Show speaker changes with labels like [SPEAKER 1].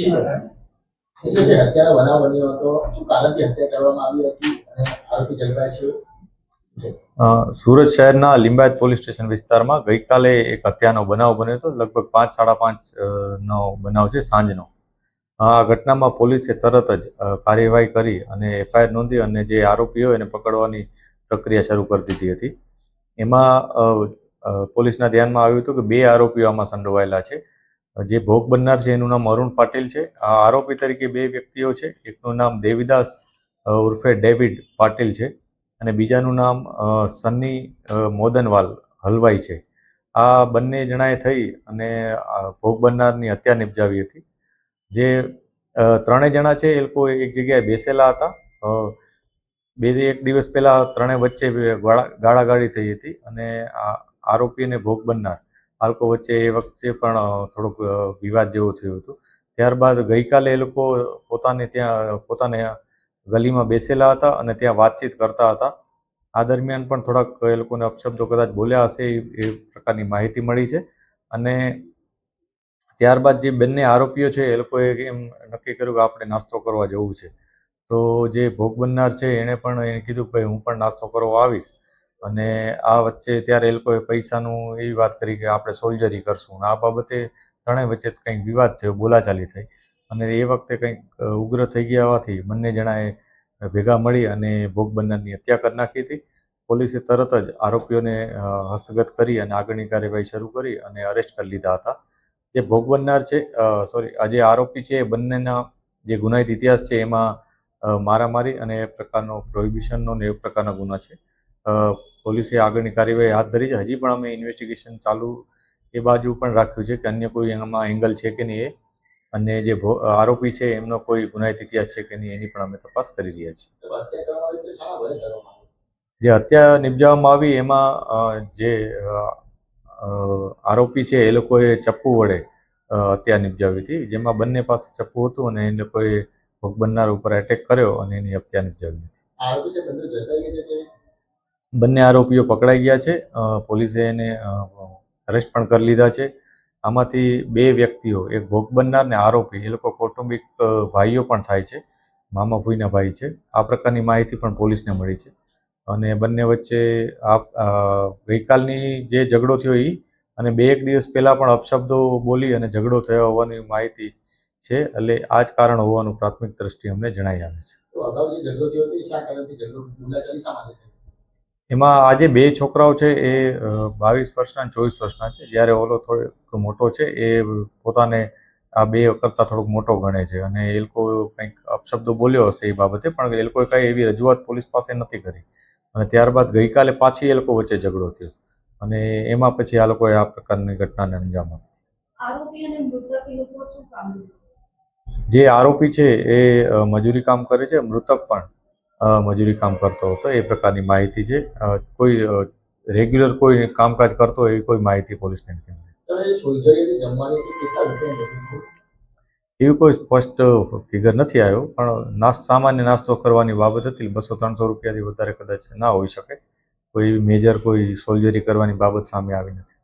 [SPEAKER 1] જે હત્યાનો બનાવ બન્યો હતો, શું કારણથી હત્યા કરવામાં આવી હતી અને આરોપી ઝડપાય છે?
[SPEAKER 2] સુરત શહેરના લિંબાયત પોલીસ સ્ટેશન વિસ્તારમાં ગઈકાલે એક હત્યાનો બનાવ બન્યો હતો. લગભગ 5:30 નો બનાવ છે, સાંજનો. આ ઘટનામાં પોલીસે તરત જ કાર્યવાહી કરી અને એફઆઈઆર નોંધી અને જે આરોપી હોય એને પકડવાની પ્રક્રિયા શરૂ કરી દીધી હતી. એમાં પોલીસના ધ્યાનમાં આવ્યું હતું કે 2 આરોપીઓ આમાં સંડોવાયેલા છે. જે ભોગ બનનાર છે એનું નામ અરુણ પાટીલ છે. આ આરોપી તરીકે 2 વ્યક્તિઓ છે. એકનું નામ દેવીદાસ ઉર્ફે ડેવિડ પાટીલ છે અને બીજાનું નામ સન્ની મોદનવાલ હલવાઈ છે. આ બંને જણાએ થઈ અને ભોગ બનનારની હત્યા નિપજાવી હતી. જે 3 જણા છે એ લોકો એક જગ્યાએ બેસેલા હતા. 1 દિવસ પહેલા 3 વચ્ચે ગાળાગાળી થઈ હતી અને આરોપી અને ભોગ બનનાર આ લોકો વચ્ચે એ વખતે પણ થોડોક વિવાદ જેવું થયું હતું. ત્યારબાદ ગઈકાલે એ લોકો પોતાને ગલીમાં બેસેલા હતા અને ત્યાં વાતચીત કરતા હતા. આ દરમિયાન પણ થોડાક એ લોકોને અપશબ્દો કદાચ બોલ્યા હશે એ પ્રકારની માહિતી મળી છે. અને ત્યારબાદ જે બંને આરોપીઓ છે એ લોકોએ એમ નક્કી કર્યું કે આપણે નાસ્તો કરવા જવું છે. તો જે ભોગ બનનાર છે એણે પણ એને કીધું કે ભાઈ હું પણ નાસ્તો કરવા આવીશ. અને આ વચ્ચે ત્યારે એ લોકોએ પૈસાનું એવી વાત કરી કે આપણે સોલ્જરી કરશું. આ બાબતે ત્રણેય વચ્ચે કંઈક વિવાદ થયો, બોલાચાલી થઈ અને એ વખતે કંઈક ઉગ્ર થઈ ગયા હોવાથી બંને જણાએ ભેગા મળી અને ભોગ બનનારની હત્યા કરી નાખી હતી. પોલીસે તરત જ આરોપીઓને હસ્તગત કરી અને આગળની કાર્યવાહી શરૂ કરી અને અરેસ્ટ કરી લીધા હતા. જે ભોગ બનનાર છે જે આરોપી છે એ બંનેના જે ગુનાહિત ઇતિહાસ છે એમાં મારામારી અને એ પ્રકારનો પ્રોહિબિશનનો ને એ પ્રકારના ગુના છે. પોલીસે આગળની કાર્યવાહી હાથ ધરી છે. હજી પણ અમે ઇન્વેસ્ટિગેશન ચાલુ એ બાજુ પણ રાખ્યું છે કે અન્ય કોઈ એમાં એંગલ છે કે નહીં અને જે આરોપી છે એમનો કોઈ ગુનાહિત ઇતિહાસ છે કે નહીં એની પણ અમે તપાસ કરી રહ્યા છીએ. જે હત્યા નિપજાવવામાં આવી એમાં જે આરોપી છે એ લોકોએ ચપ્પુ વડે હત્યા નિપજાવી હતી, જેમાં બંને પાસે ચપ્પુ હતું અને એ લોકોએ ભોગ બનનાર ઉપર એટેક કર્યો અને એની હત્યા નિપજાવી હતી. બંને આરોપીઓ પકડાઈ ગયા છે. પોલીસે એને અરેસ્ટ પણ કરી લીધા છે. આમાંથી 2 વ્યક્તિઓ, એક ભોગ બનનાર ને આરોપી, એ લોકો કૌટુંબિક ભાઈઓ પણ થાય છે, મામા ફૂઈના ભાઈ છે. આ પ્રકારની માહિતી પણ પોલીસને મળી છે. અને બંને વચ્ચે ગઈકાલની જે ઝઘડો થયો એ અને 2-1 દિવસ પહેલા પણ અપશબ્દો બોલી અને ઝઘડો થયો હોવાની માહિતી છે. એટલે આ જ કારણ હોવાનું પ્રાથમિક દ્રષ્ટિએ અમને જણાઈ આવે છે. એમાં આજે 2 છોકરાઓ છે એ 22 વર્ષના અને 24 વર્ષના છે. જ્યારે ઓલો થોડોક મોટો છે એ પોતાને આ 2 કરતાં થોડોક મોટો ગણે છે અને એ લોકો કંઈક અપશબ્દો બોલ્યો હશે એ બાબતે, પણ એ લોકોએ કંઈ એવી રજૂઆત પોલીસ પાસે નથી કરી. અને ત્યારબાદ ગઈકાલે પાછી એ લોકો વચ્ચે ઝઘડો થયો અને એમાં પછી આ લોકોએ આ પ્રકારની ઘટનાને અંજામ આપ્યો. જે આરોપી છે એ મજૂરી કામ કરે છે, મૃતક પણ મજૂરી કામ કરતો હતો એ પ્રકારની માહિતી છે. કોઈ રેગ્યુલર કોઈ કામકાજ કરતો એવી કોઈ માહિતી પોલીસને નથી મળી. એવી કોઈ સ્પષ્ટ ફિગર નથી આવ્યો, પણ સામાન્ય નાસ્તો કરવાની બાબત હતી. 200-300 રૂપિયાથી વધારે કદાચ ના હોઈ શકે. કોઈ મેજર કોઈ સોલ્જરી કરવાની બાબત સામે આવી નથી.